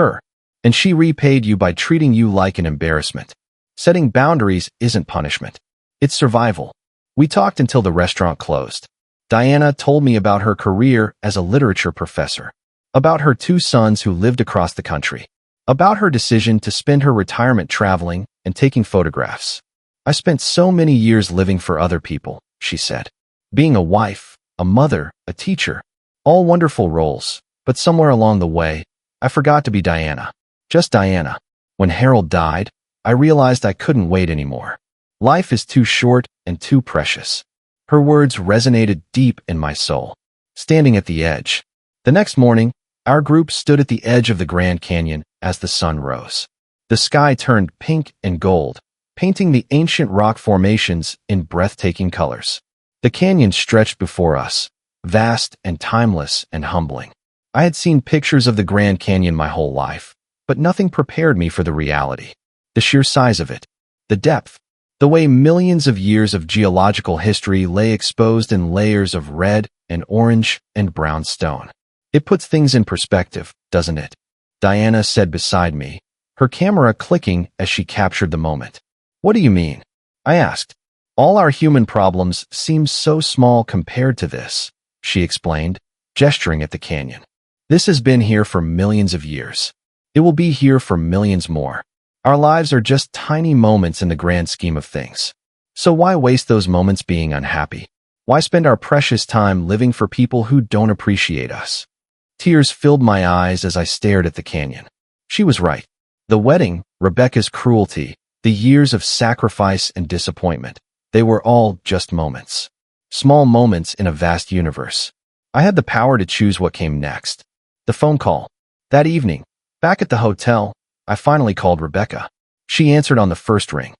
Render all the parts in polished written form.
her. And she repaid you by treating you like an embarrassment. Setting boundaries isn't punishment. It's survival. We talked until the restaurant closed. Diana told me about her career as a literature professor, about her 2 sons who lived across the country, about her decision to spend her retirement traveling and taking photographs. I spent so many years living for other people, she said. Being a wife, a mother, a teacher, all wonderful roles, but somewhere along the way, I forgot to be Diana. Just Diana. When Harold died, I realized I couldn't wait anymore. Life is too short and too precious. Her words resonated deep in my soul. Standing at the edge. The next morning, our group stood at the edge of the Grand Canyon as the sun rose. The sky turned pink and gold, painting the ancient rock formations in breathtaking colors. The canyon stretched before us, vast and timeless and humbling. I had seen pictures of the Grand Canyon my whole life, but nothing prepared me for the reality. The sheer size of it, the depth, the way millions of years of geological history lay exposed in layers of red and orange and brown stone. It puts things in perspective, doesn't it? Diana said beside me, her camera clicking as she captured the moment. What do you mean? I asked. All our human problems seem so small compared to this, she explained, gesturing at the canyon. This has been here for millions of years. It will be here for millions more. Our lives are just tiny moments in the grand scheme of things. So why waste those moments being unhappy? Why spend our precious time living for people who don't appreciate us? Tears filled my eyes as I stared at the canyon. She was right. The wedding, Rebecca's cruelty, the years of sacrifice and disappointment, they were all just moments. Small moments in a vast universe. I had the power to choose what came next. The phone call. That evening, back at the hotel, I finally called Rebecca. She answered on the first ring.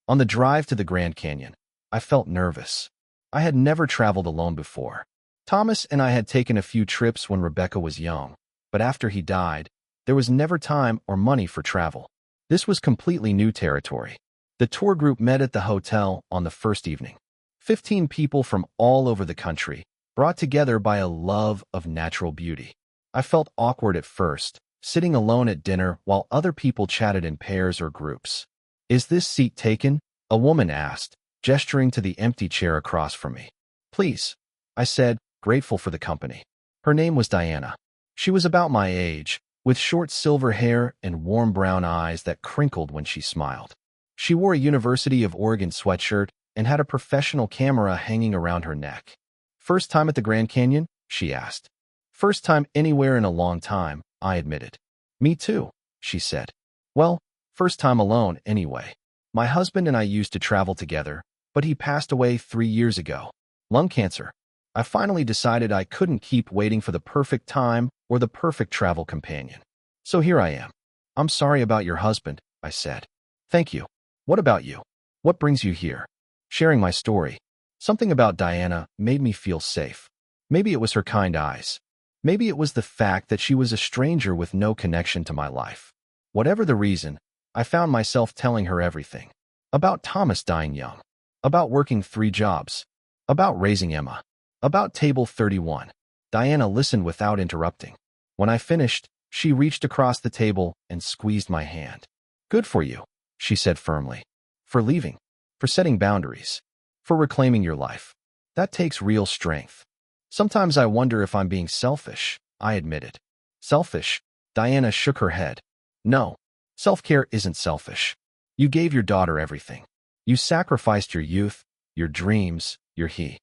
On the drive to the Grand Canyon, I felt nervous. I had never traveled alone before. Thomas and I had taken a few trips when Rebecca was young, but after he died, there was never time or money for travel. This was completely new territory. The tour group met at the hotel on the first evening. 15 people from all over the country, brought together by a love of natural beauty. I felt awkward at first, sitting alone at dinner while other people chatted in pairs or groups. Is this seat taken? A woman asked, gesturing to the empty chair across from me. Please, I said, grateful for the company. Her name was Diana. She was about my age, with short silver hair and warm brown eyes that crinkled when she smiled. She wore a University of Oregon sweatshirt and had a professional camera hanging around her neck. First time at the Grand Canyon? She asked. First time anywhere in a long time, I admitted. Me too, she said. Well, first time alone anyway. My husband and I used to travel together, but he passed away 3 years ago. Lung cancer. I finally decided I couldn't keep waiting for the perfect time or the perfect travel companion. So here I am. I'm sorry about your husband, I said. Thank you. What about you? What brings you here? Sharing my story. Something about Diana made me feel safe. Maybe it was her kind eyes. Maybe it was the fact that she was a stranger with no connection to my life. Whatever the reason, I found myself telling her everything. About Thomas dying young. About working 3 jobs. About raising Emma. About table 31. Diana listened without interrupting. When I finished, she reached across the table and squeezed my hand. Good for you, she said firmly. For leaving. For setting boundaries. For reclaiming your life. That takes real strength. Sometimes I wonder if I'm being selfish, I admitted. Selfish? Diana shook her head. No, self-care isn't selfish. You gave your daughter everything. You sacrificed your youth, your dreams, your he.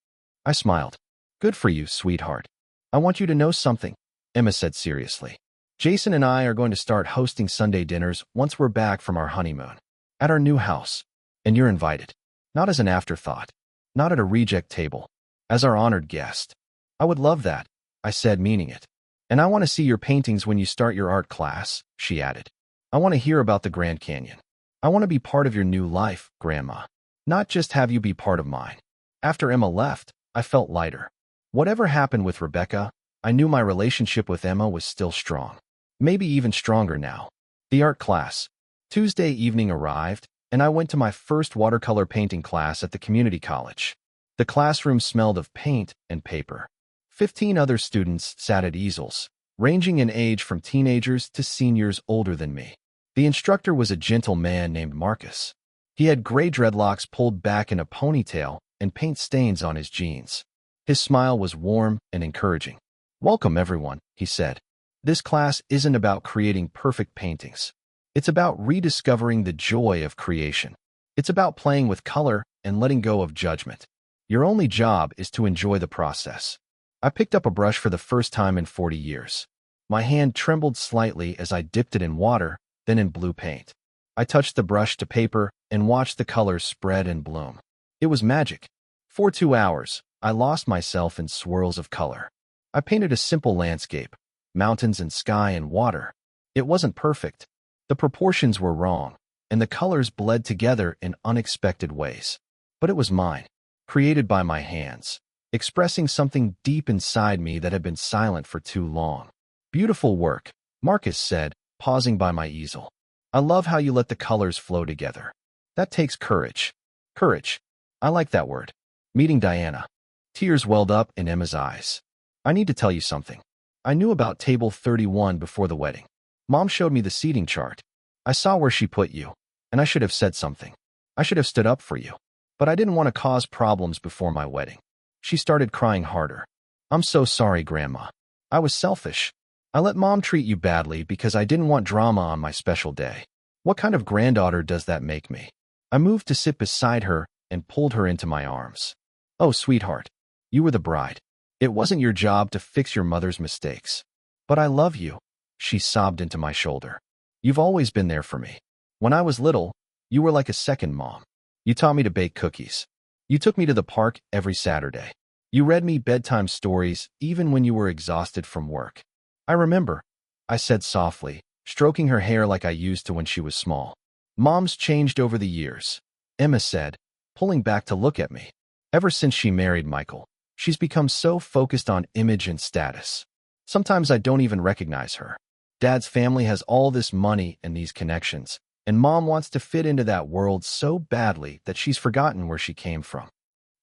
I smiled. Good for you, sweetheart. I want you to know something, Emma said seriously. Jason and I are going to start hosting Sunday dinners once we're back from our honeymoon. At our new house. And you're invited. Not as an afterthought. Not at a reject table. As our honored guest. I would love that, I said, meaning it. And I want to see your paintings when you start your art class, she added. I want to hear about the Grand Canyon. I want to be part of your new life, Grandma. Not just have you be part of mine. After Emma left, I felt lighter. Whatever happened with Rebecca, I knew my relationship with Emma was still strong. Maybe even stronger now. The art class. Tuesday evening arrived, and I went to my first watercolor painting class at the community college. The classroom smelled of paint and paper. 15 other students sat at easels, ranging in age from teenagers to seniors older than me. The instructor was a gentle man named Marcus. He had gray dreadlocks pulled back in a ponytail and paint stains on his jeans. His smile was warm and encouraging. "Welcome, everyone," he said. "This class isn't about creating perfect paintings. It's about rediscovering the joy of creation. It's about playing with color and letting go of judgment. Your only job is to enjoy the process." I picked up a brush for the first time in 40 years. My hand trembled slightly as I dipped it in water, then in blue paint. I touched the brush to paper and watched the colors spread and bloom. It was magic. For 2 hours, I lost myself in swirls of color. I painted a simple landscape, mountains and sky and water. It wasn't perfect. The proportions were wrong, and the colors bled together in unexpected ways. But it was mine, created by my hands, expressing something deep inside me that had been silent for too long. "Beautiful work," Marcus said, pausing by my easel. "I love how you let the colors flow together. That takes courage." Courage. I like that word. Meeting Diana. Tears welled up in Emma's eyes. "I need to tell you something. I knew about table 31 before the wedding. Mom showed me the seating chart. I saw where she put you, and I should have said something. I should have stood up for you. But I didn't want to cause problems before my wedding." She started crying harder. "I'm so sorry, Grandma. I was selfish. I let Mom treat you badly because I didn't want drama on my special day. What kind of granddaughter does that make me?" I moved to sit beside her and pulled her into my arms. "Oh, sweetheart, you were the bride. It wasn't your job to fix your mother's mistakes. But I love you," she sobbed into my shoulder. "You've always been there for me. When I was little, you were like a second mom. You taught me to bake cookies. You took me to the park every Saturday. You read me bedtime stories even when you were exhausted from work." "I remember," I said softly, stroking her hair like I used to when she was small. "Mom's changed over the years," Emma said, pulling back to look at me. "Ever since she married Michael, she's become so focused on image and status. Sometimes I don't even recognize her. Dad's family has all this money and these connections, and Mom wants to fit into that world so badly that she's forgotten where she came from."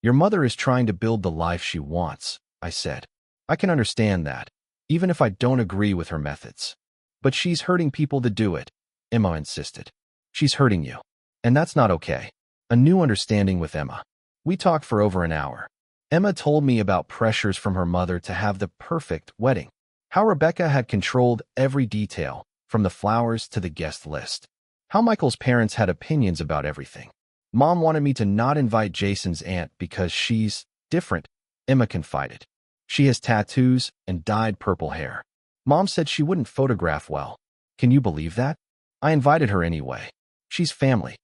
"Your mother is trying to build the life she wants," I said. "I can understand that, even if I don't agree with her methods. But she's hurting people to do it," Emma insisted. "She's hurting you. And that's not okay." A new understanding with Emma. We talked for over an hour. Emma told me about pressures from her mother to have the perfect wedding, how Rebecca had controlled every detail, from the flowers to the guest list, how Michael's parents had opinions about everything. "Mom wanted me to not invite Jason's aunt because she's different," Emma confided. "She has tattoos and dyed purple hair. Mom said she wouldn't photograph well. Can you believe that? I invited her anyway. She's family."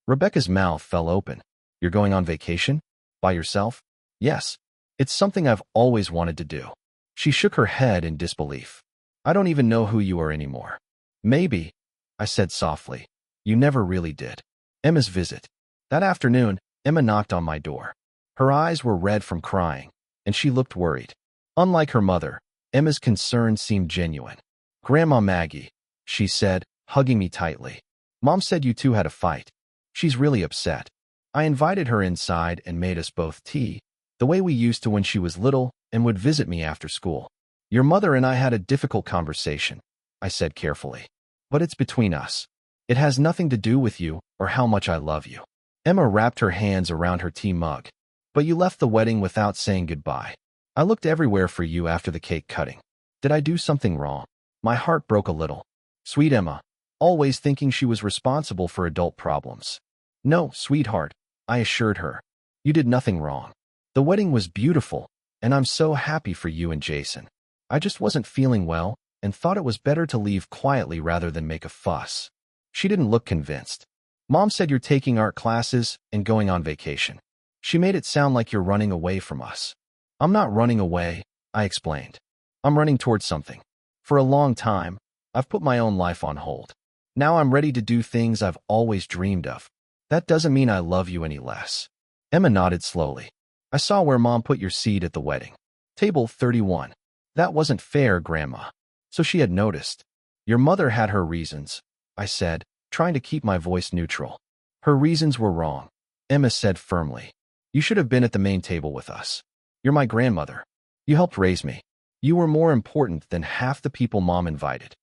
Rebecca's mouth fell open. "You're going on vacation? By yourself?" "Yes. It's something I've always wanted to do." She shook her head in disbelief. "I don't even know who you are anymore." "Maybe," I said softly. "You never really did." Emma's visit. That afternoon, Emma knocked on my door. Her eyes were red from crying, and she looked worried. Unlike her mother, Emma's concern seemed genuine. "Grandma Maggie," she said, hugging me tightly. "Mom said you two had a fight. She's really upset." I invited her inside and made us both tea, the way we used to when she was little and would visit me after school. "Your mother and I had a difficult conversation," I said carefully. "But it's between us. It has nothing to do with you or how much I love you." Emma wrapped her hands around her tea mug. "But you left the wedding without saying goodbye. I looked everywhere for you after the cake cutting. Did I do something wrong?" My heart broke a little. Sweet Emma, always thinking she was responsible for adult problems. "No, sweetheart," I assured her. "You did nothing wrong. The wedding was beautiful, and I'm so happy for you and Jason. I just wasn't feeling well and thought it was better to leave quietly rather than make a fuss." She didn't look convinced. "Mom said you're taking art classes and going on vacation. She made it sound like you're running away from us." "I'm not running away," I explained. "I'm running towards something. For a long time, I've put my own life on hold. Now I'm ready to do things I've always dreamed of. That doesn't mean I love you any less." Emma nodded slowly. "I saw where Mom put your seat at the wedding. Table 31. That wasn't fair, Grandma." So she had noticed. "Your mother had her reasons," I said, trying to keep my voice neutral. "Her reasons were wrong," Emma said firmly. "You should have been at the main table with us. You're my grandmother. You helped raise me. You were more important than half the people Mom invited.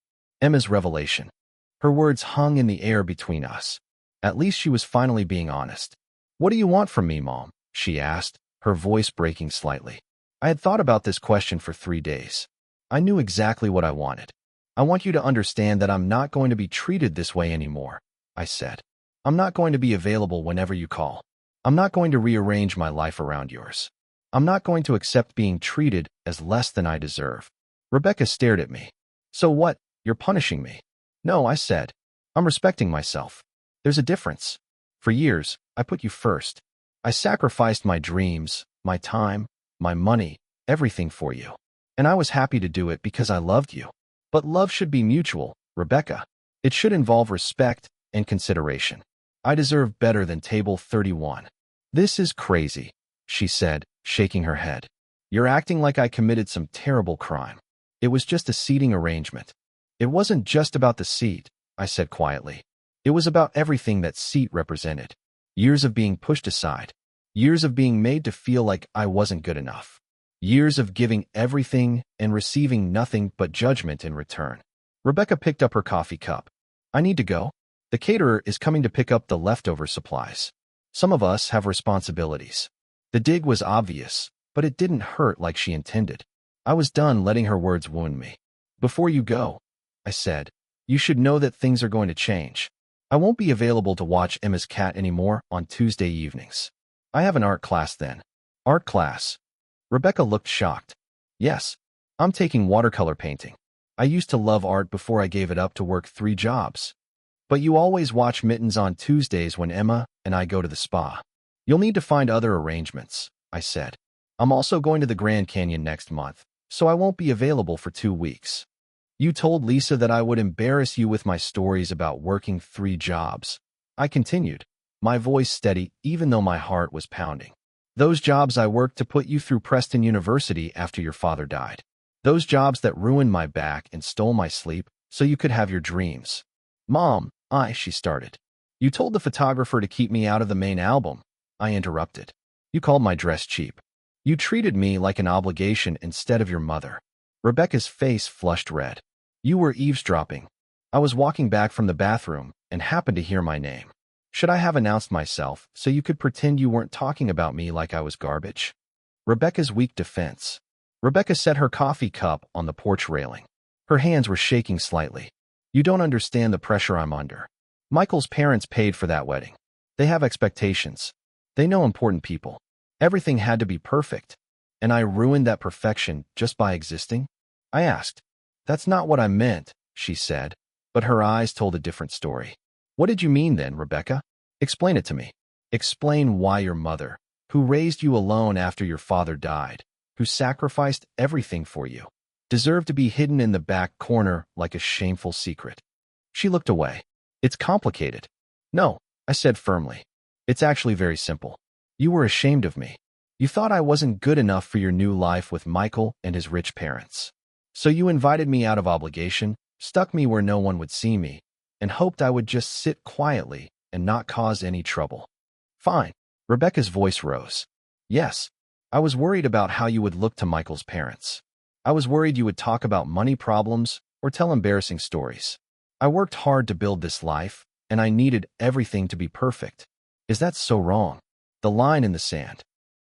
Emma's revelation. Her words hung in the air between us. At least she was finally being honest. What do you want from me, Mom? She asked, her voice breaking slightly. I had thought about this question for 3 days. I knew exactly what I wanted. I want you to understand that I'm not going to be treated this way anymore, I said. I'm not going to be available whenever you call. I'm not going to rearrange my life around yours. I'm not going to accept being treated as less than I deserve. Rebecca stared at me. So what? You're punishing me. No, I said. I'm respecting myself. There's a difference. For years, I put you first. I sacrificed my dreams, my time, my money, everything for you. And I was happy to do it because I loved you. But love should be mutual, Rebecca. It should involve respect and consideration. I deserve better than table 31. This is crazy, she said, shaking her head. You're acting like I committed some terrible crime. It was just a seating arrangement. It wasn't just about the seat, I said quietly. It was about everything that seat represented. Years of being pushed aside. Years of being made to feel like I wasn't good enough. Years of giving everything and receiving nothing but judgment in return. Rebecca picked up her coffee cup. I need to go. The caterer is coming to pick up the leftover supplies. Some of us have responsibilities. The dig was obvious, but it didn't hurt like she intended. I was done letting her words wound me. Before you go, I said, you should know that things are going to change. I won't be available to watch Emma's cat anymore on Tuesday evenings. I have an art class then. Art class? Rebecca looked shocked. Yes, I'm taking watercolor painting. I used to love art before I gave it up to work 3 jobs. But you always watch Mittens on Tuesdays when Emma and I go to the spa. You'll need to find other arrangements, I said. I'm also going to the Grand Canyon next month, so I won't be available for 2 weeks. You told Lisa that I would embarrass you with my stories about working 3 jobs. I continued, my voice steady even though my heart was pounding. Those jobs I worked to put you through Preston University after your father died. Those jobs that ruined my back and stole my sleep so you could have your dreams. Mom, she started. You told the photographer to keep me out of the main album. I interrupted. You called my dress cheap. You treated me like an obligation instead of your mother. Rebecca's face flushed red. You were eavesdropping. I was walking back from the bathroom and happened to hear my name. Should I have announced myself so you could pretend you weren't talking about me like I was garbage? Rebecca's weak defense. Rebecca set her coffee cup on the porch railing. Her hands were shaking slightly. You don't understand the pressure I'm under. Michael's parents paid for that wedding. They have expectations. They know important people. Everything had to be perfect. And I ruined that perfection just by existing? I asked. That's not what I meant, she said, but her eyes told a different story. What did you mean then, Rebecca? Explain it to me. Explain why your mother, who raised you alone after your father died, who sacrificed everything for you, deserved to be hidden in the back corner like a shameful secret. She looked away. It's complicated. No, I said firmly. It's actually very simple. You were ashamed of me. You thought I wasn't good enough for your new life with Michael and his rich parents. So you invited me out of obligation, stuck me where no one would see me, and hoped I would just sit quietly and not cause any trouble. Fine. Rebecca's voice rose. Yes, I was worried about how you would look to Michael's parents. I was worried you would talk about money problems or tell embarrassing stories. I worked hard to build this life, and I needed everything to be perfect. Is that so wrong? The line in the sand.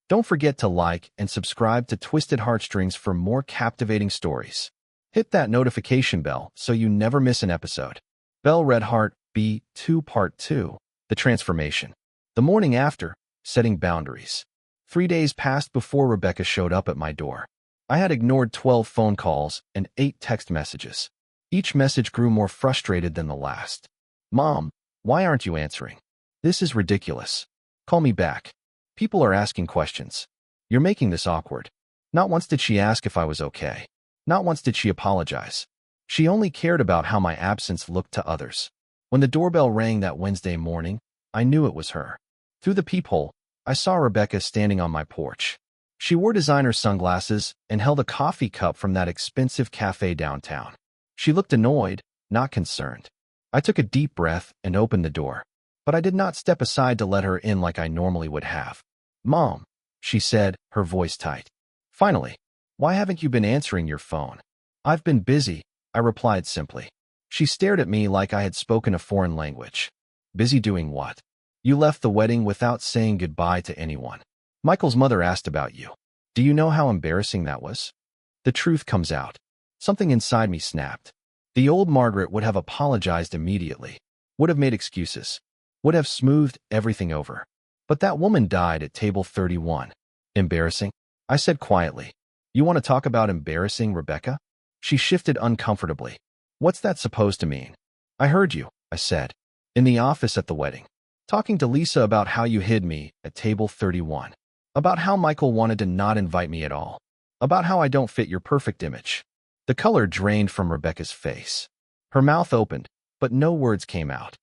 Don't forget to like and subscribe to Twisted Heartstrings for more captivating stories. Hit that notification bell so you never miss an episode. Bell Red Heart B2 Part 2, The Transformation. The morning after, setting boundaries. 3 days passed before Rebecca showed up at my door. I had ignored 12 phone calls and 8 text messages. Each message grew more frustrated than the last. Mom, why aren't you answering? This is ridiculous. Call me back. People are asking questions. You're making this awkward. Not once did she ask if I was okay. Not once did she apologize. She only cared about how my absence looked to others. When the doorbell rang that Wednesday morning, I knew it was her. Through the peephole, I saw Rebecca standing on my porch. She wore designer sunglasses and held a coffee cup from that expensive cafe downtown. She looked annoyed, not concerned. I took a deep breath and opened the door, but I did not step aside to let her in like I normally would have. Mom, she said, her voice tight. Finally. Why haven't you been answering your phone? I've been busy, I replied simply. She stared at me like I had spoken a foreign language. Busy doing what? You left the wedding without saying goodbye to anyone. Michael's mother asked about you. Do you know how embarrassing that was? The truth comes out. Something inside me snapped. The old Margaret would have apologized immediately, would have made excuses, would have smoothed everything over. But that woman died at table 31. Embarrassing? I said quietly. You want to talk about embarrassing, Rebecca? She shifted uncomfortably. What's that supposed to mean? I heard you, I said. In the office at the wedding. Talking to Lisa about how you hid me at table 31. About how Michael wanted to not invite me at all. About how I don't fit your perfect image. The color drained from Rebecca's face. Her mouth opened, but no words came out.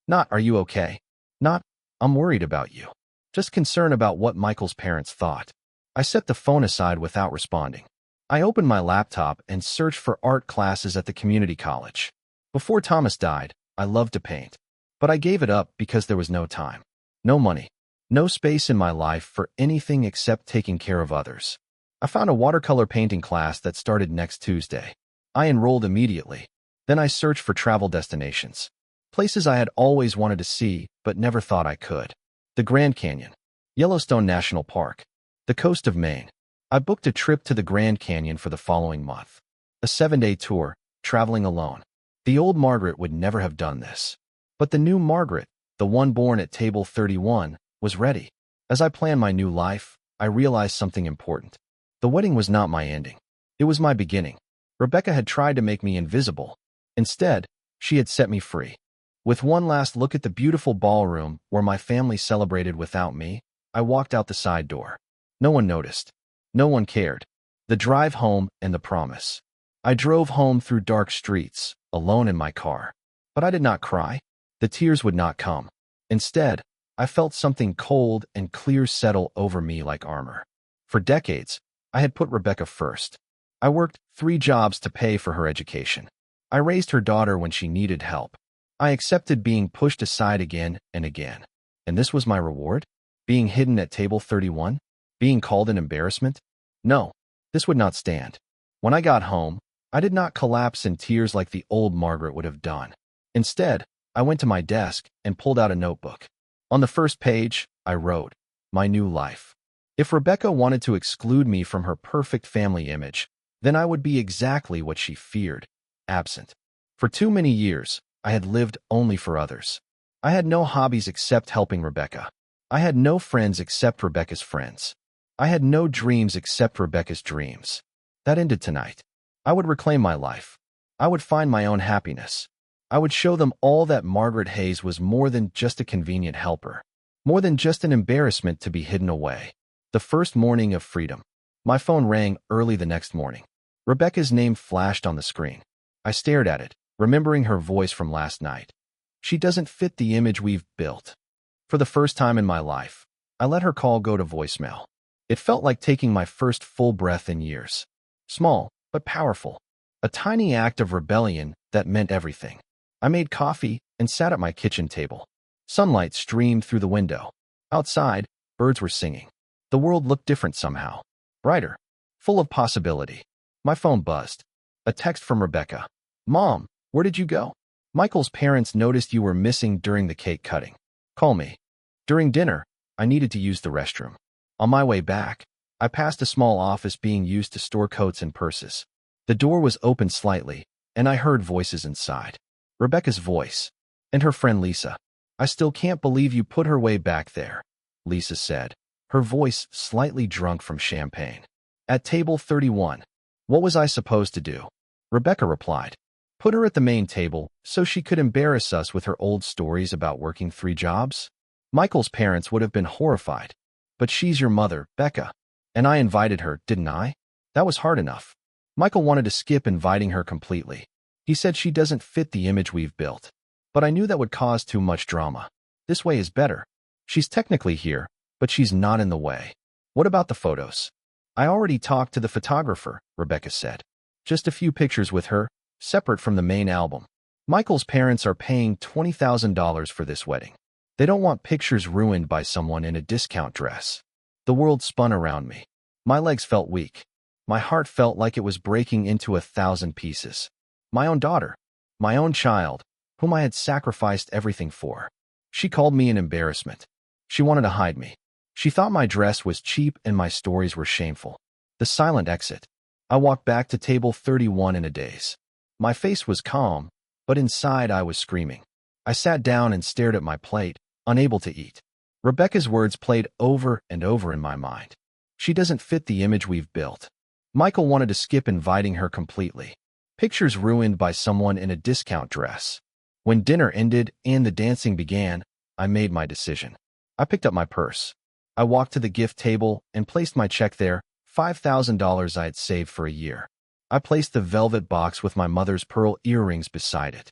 Not, are you okay? Not, I'm worried about you. Just concerned about what Michael's parents thought. I set the phone aside without responding. I opened my laptop and searched for art classes at the community college. Before Thomas died, I loved to paint. But I gave it up because there was no time, no money, no space in my life for anything except taking care of others. I found a watercolor painting class that started next Tuesday. I enrolled immediately. Then I searched for travel destinations. Places I had always wanted to see but never thought I could. The Grand Canyon, Yellowstone National Park, the coast of Maine. I booked a trip to the Grand Canyon for the following month. A 7-day tour, traveling alone. The old Margaret would never have done this. But the new Margaret, the one born at table 31, was ready. As I planned my new life, I realized something important. The wedding was not my ending. It was my beginning. Rebecca had tried to make me invisible. Instead, she had set me free. With one last look at the beautiful ballroom where my family celebrated without me, I walked out the side door. No one noticed. No one cared. The drive home and the promise. I drove home through dark streets, alone in my car. But I did not cry. The tears would not come. Instead, I felt something cold and clear settle over me like armor. For decades, I had put Rebecca first. I worked 3 jobs to pay for her education. I raised her daughter when she needed help. I accepted being pushed aside again and again. And this was my reward? Being hidden at table 31? Being called an embarrassment? No, this would not stand. When I got home, I did not collapse in tears like the old Margaret would have done. Instead, I went to my desk and pulled out a notebook. On the first page, I wrote, my new life. If Rebecca wanted to exclude me from her perfect family image, then I would be exactly what she feared, absent. For too many years, I had lived only for others. I had no hobbies except helping Rebecca. I had no friends except Rebecca's friends. I had no dreams except Rebecca's dreams. That ended tonight. I would reclaim my life. I would find my own happiness. I would show them all that Margaret Hayes was more than just a convenient helper, more than just an embarrassment to be hidden away. The first morning of freedom. My phone rang early the next morning. Rebecca's name flashed on the screen. I stared at it, remembering her voice from last night. She doesn't fit the image we've built. For the first time in my life, I let her call go to voicemail. It felt like taking my first full breath in years. Small, but powerful. A tiny act of rebellion that meant everything. I made coffee and sat at my kitchen table. Sunlight streamed through the window. Outside, birds were singing. The world looked different somehow. Brighter. Full of possibility. My phone buzzed. A text from Rebecca. Mom, where did you go? Michael's parents noticed you were missing during the cake cutting. Call me. During dinner, I needed to use the restroom. On my way back, I passed a small office being used to store coats and purses. The door was open slightly, and I heard voices inside. Rebecca's voice. And her friend Lisa. I still can't believe you put her way back there, Lisa said, her voice slightly drunk from champagne. At table 31. What was I supposed to do? Rebecca replied. Put her at the main table so she could embarrass us with her old stories about working 3 jobs? Michael's parents would have been horrified. But she's your mother, Becca. And I invited her, didn't I? That was hard enough. Michael wanted to skip inviting her completely. He said she doesn't fit the image we've built. But I knew that would cause too much drama. This way is better. She's technically here, but she's not in the way. What about the photos? I already talked to the photographer, Rebecca said. Just a few pictures with her, separate from the main album. Michael's parents are paying $20,000 for this wedding. They don't want pictures ruined by someone in a discount dress. The world spun around me. My legs felt weak. My heart felt like it was breaking into 1,000 pieces. My own daughter, my own child, whom I had sacrificed everything for. She called me an embarrassment. She wanted to hide me. She thought my dress was cheap and my stories were shameful. The silent exit. I walked back to table 31 in a daze. My face was calm, but inside I was screaming. I sat down and stared at my plate, unable to eat. Rebecca's words played over and over in my mind. She doesn't fit the image we've built. Michael wanted to skip inviting her completely. Pictures ruined by someone in a discount dress. When dinner ended and the dancing began, I made my decision. I picked up my purse. I walked to the gift table and placed my check there, $5,000 I had saved for a year. I placed the velvet box with my mother's pearl earrings beside it.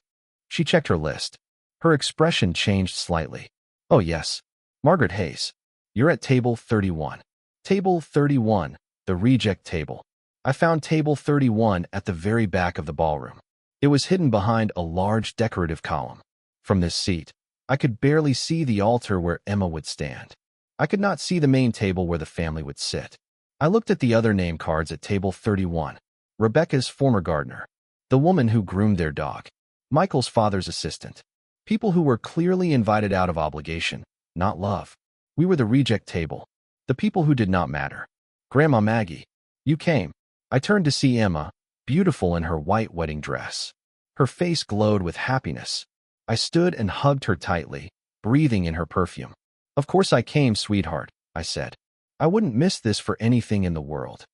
She checked her list. Her expression changed slightly. Oh yes, Margaret Hayes. You're at table 31. Table 31, the reject table. I found table 31 at the very back of the ballroom. It was hidden behind a large decorative column. From this seat, I could barely see the altar where Emma would stand. I could not see the main table where the family would sit. I looked at the other name cards at table 31. Rebecca's former gardener. The woman who groomed their dog. Michael's father's assistant. People who were clearly invited out of obligation, not love. We were the reject table. The people who did not matter. Grandma Maggie. You came. I turned to see Emma, beautiful in her white wedding dress. Her face glowed with happiness. I stood and hugged her tightly, breathing in her perfume. Of course I came, sweetheart, I said. I wouldn't miss this for anything in the world.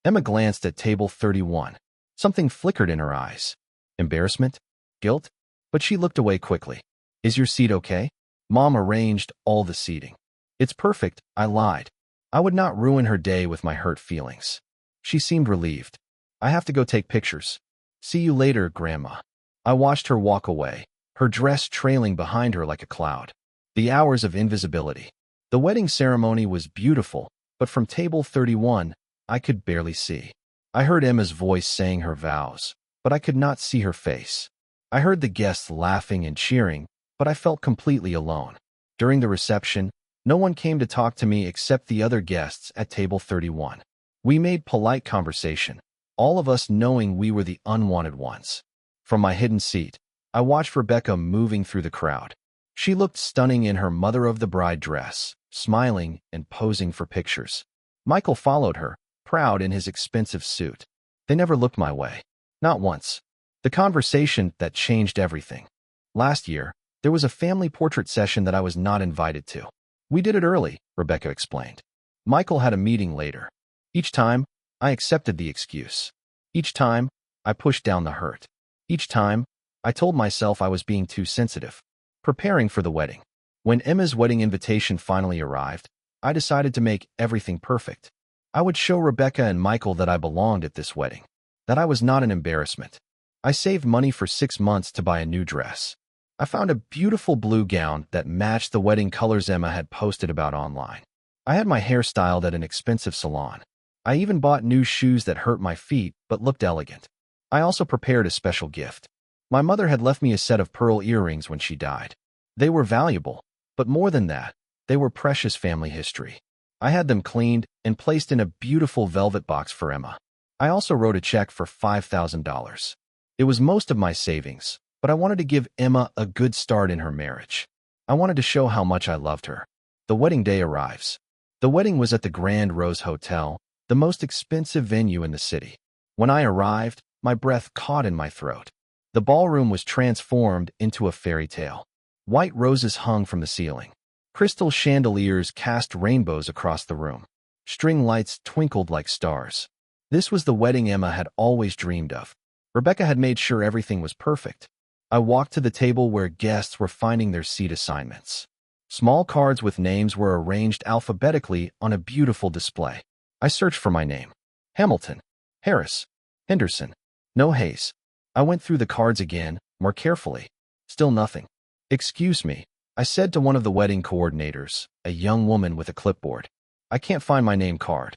Emma glanced at table 31. Something flickered in her eyes. Embarrassment? Guilt? But she looked away quickly. Is your seat okay? Mom arranged all the seating. It's perfect, I lied. I would not ruin her day with my hurt feelings. She seemed relieved. I have to go take pictures. See you later, Grandma. I watched her walk away, her dress trailing behind her like a cloud. The hours of invisibility. The wedding ceremony was beautiful, but from table 31, I could barely see. I heard Emma's voice saying her vows, but I could not see her face. I heard the guests laughing and cheering, but I felt completely alone. During the reception, no one came to talk to me except the other guests at table 31. We made polite conversation, all of us knowing we were the unwanted ones. From my hidden seat, I watched Rebecca moving through the crowd. She looked stunning in her mother-of-the-bride dress, smiling and posing for pictures. Michael followed her, proud in his expensive suit. They never looked my way. Not once. The conversation that changed everything. Last year, there was a family portrait session that I was not invited to. We did it early, Rebecca explained. Michael had a meeting later. Each time, I accepted the excuse. Each time, I pushed down the hurt. Each time, I told myself I was being too sensitive. Preparing for the wedding. When Emma's wedding invitation finally arrived, I decided to make everything perfect. I would show Rebecca and Michael that I belonged at this wedding, that I was not an embarrassment. I saved money for 6 months to buy a new dress. I found a beautiful blue gown that matched the wedding colors Emma had posted about online. I had my hair styled at an expensive salon. I even bought new shoes that hurt my feet but looked elegant. I also prepared a special gift. My mother had left me a set of pearl earrings when she died. They were valuable, but more than that, they were precious family history. I had them cleaned and placed in a beautiful velvet box for Emma. I also wrote a check for $5,000. It was most of my savings, but I wanted to give Emma a good start in her marriage. I wanted to show how much I loved her. The wedding day arrives. The wedding was at the Grand Rose Hotel, the most expensive venue in the city. When I arrived, my breath caught in my throat. The ballroom was transformed into a fairy tale. White roses hung from the ceiling. Crystal chandeliers cast rainbows across the room. String lights twinkled like stars. This was the wedding Emma had always dreamed of. Rebecca had made sure everything was perfect. I walked to the table where guests were finding their seat assignments. Small cards with names were arranged alphabetically on a beautiful display. I searched for my name. Hamilton. Harris. Henderson. No Hayes. I went through the cards again, more carefully. Still nothing. Excuse me, I said to one of the wedding coordinators, a young woman with a clipboard. I can't find my name card.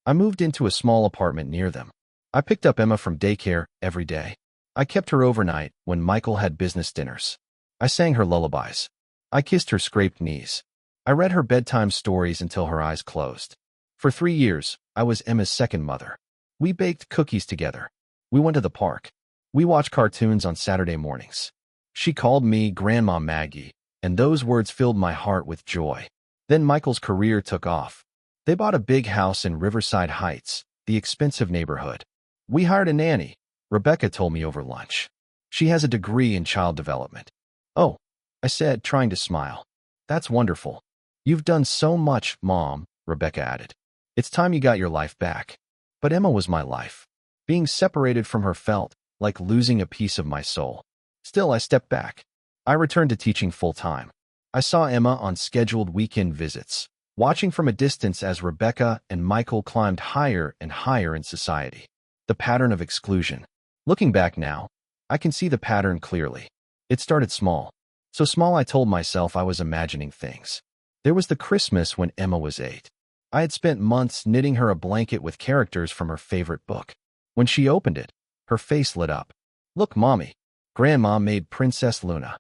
I moved into a small apartment near them. I picked up Emma from daycare every day. I kept her overnight when Michael had business dinners. I sang her lullabies. I kissed her scraped knees. I read her bedtime stories until her eyes closed. For 3 years, I was Emma's second mother. We baked cookies together. We went to the park. We watched cartoons on Saturday mornings. She called me Grandma Maggie, and those words filled my heart with joy. Then Michael's career took off. They bought a big house in Riverside Heights, the expensive neighborhood. We hired a nanny, Rebecca told me over lunch. She has a degree in child development. Oh, I said, trying to smile. That's wonderful. You've done so much, Mom, Rebecca added. It's time you got your life back. But Emma was my life. Being separated from her felt like losing a piece of my soul. Still, I stepped back. I returned to teaching full-time. I saw Emma on scheduled weekend visits, watching from a distance as Rebecca and Michael climbed higher and higher in society. The pattern of exclusion. Looking back now, I can see the pattern clearly. It started small. So small I told myself I was imagining things. There was the Christmas when Emma was 8. I had spent months knitting her a blanket with characters from her favorite book. When she opened it, her face lit up. Look, Mommy. Grandma made Princess Luna.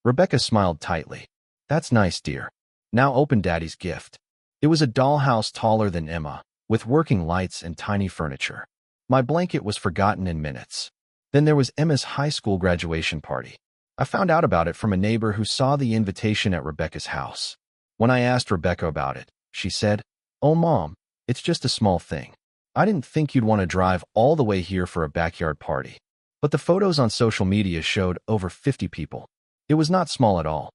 Rebecca smiled tightly. That's nice, dear. Now open Daddy's gift. It was a dollhouse taller than Emma, with working lights and tiny furniture. My blanket was forgotten in minutes. Then there was Emma's high school graduation party. I found out about it from a neighbor who saw the invitation at Rebecca's house. When I asked Rebecca about it, she said, "Oh, Mom, it's just a small thing. I didn't think you'd want to drive all the way here for a backyard party." But the photos on social media showed over 50 people. It was not small at all.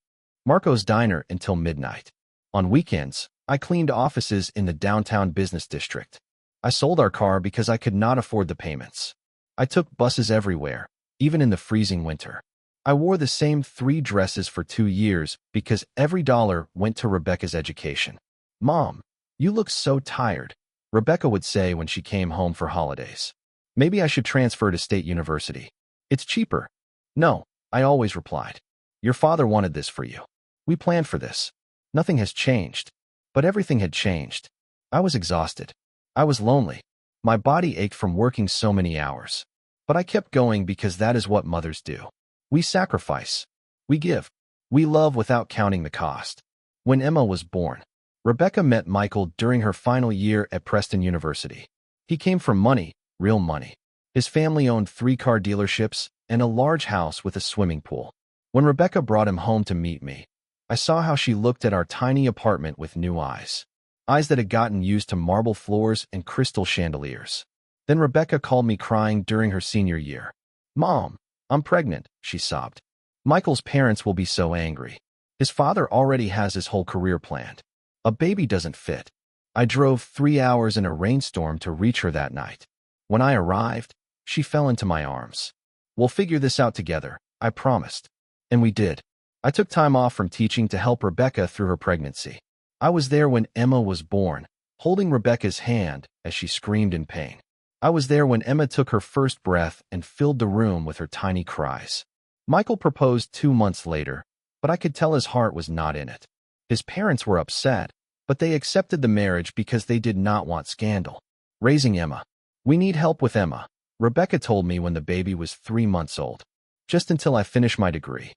Marco's Diner until midnight. On weekends, I cleaned offices in the downtown business district. I sold our car because I could not afford the payments. I took buses everywhere, even in the freezing winter. I wore the same 3 dresses for 2 years because every dollar went to Rebecca's education. "Mom, you look so tired," Rebecca would say when she came home for holidays. "Maybe I should transfer to State University. It's cheaper." "No," I always replied. "Your father wanted this for you. We planned for this. Nothing has changed." But everything had changed. I was exhausted. I was lonely. My body ached from working so many hours. But I kept going because that is what mothers do. We sacrifice. We give. We love without counting the cost. When Emma was born, Rebecca met Michael during her final year at Preston University. He came from money, real money. His family owned 3 car dealerships and a large house with a swimming pool. When Rebecca brought him home to meet me, I saw how she looked at our tiny apartment with new eyes. Eyes that had gotten used to marble floors and crystal chandeliers. Then Rebecca called me crying during her senior year. "Mom, I'm pregnant," she sobbed. "Michael's parents will be so angry. His father already has his whole career planned. A baby doesn't fit." I drove 3 hours in a rainstorm to reach her that night. When I arrived, she fell into my arms. "We'll figure this out together," I promised. And we did. I took time off from teaching to help Rebecca through her pregnancy. I was there when Emma was born, holding Rebecca's hand as she screamed in pain. I was there when Emma took her first breath and filled the room with her tiny cries. Michael proposed 2 months later, but I could tell his heart was not in it. His parents were upset, but they accepted the marriage because they did not want scandal. Raising Emma. "We need help with Emma," Rebecca told me when the baby was 3 months old. Just until I finished my degree.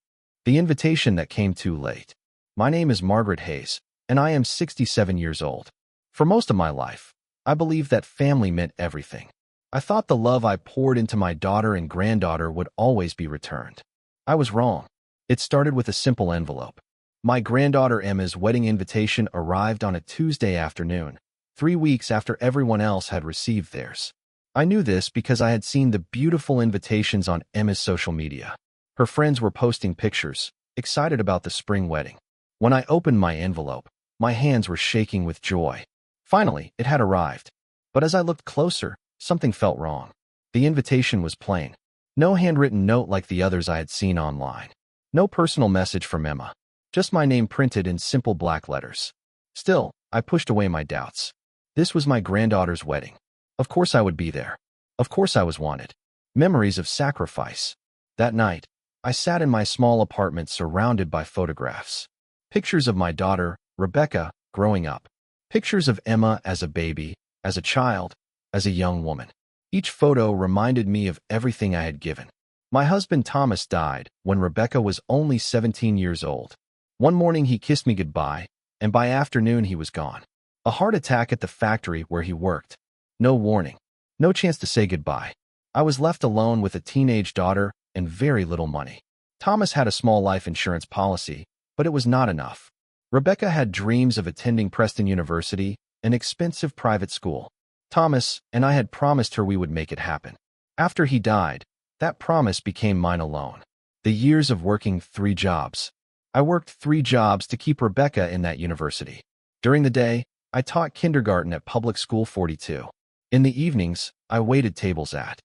The invitation that came too late. My name is Margaret Hayes, and I am 67 years old. For most of my life, I believed that family meant everything. I thought the love I poured into my daughter and granddaughter would always be returned. I was wrong. It started with a simple envelope. My granddaughter Emma's wedding invitation arrived on a Tuesday afternoon, 3 weeks after everyone else had received theirs. I knew this because I had seen the beautiful invitations on Emma's social media. Her friends were posting pictures, excited about the spring wedding. When I opened my envelope, my hands were shaking with joy. Finally, it had arrived. But as I looked closer, something felt wrong. The invitation was plain. No handwritten note like the others I had seen online. No personal message from Emma. Just my name printed in simple black letters. Still, I pushed away my doubts. This was my granddaughter's wedding. Of course I would be there. Of course I was wanted. Memories of sacrifice. That night, I sat in my small apartment surrounded by photographs. Pictures of my daughter, Rebecca, growing up. Pictures of Emma as a baby, as a child, as a young woman. Each photo reminded me of everything I had given. My husband Thomas died when Rebecca was only 17 years old. One morning he kissed me goodbye, and by afternoon he was gone. A heart attack at the factory where he worked. No warning. No chance to say goodbye. I was left alone with a teenage daughter and very little money. Thomas had a small life insurance policy, but it was not enough. Rebecca had dreams of attending Preston University, an expensive private school. Thomas and I had promised her we would make it happen. After he died, that promise became mine alone. The years of working 3 jobs. I worked 3 jobs to keep Rebecca in that university. During the day, I taught kindergarten at Public School 42. In the evenings, I waited tables at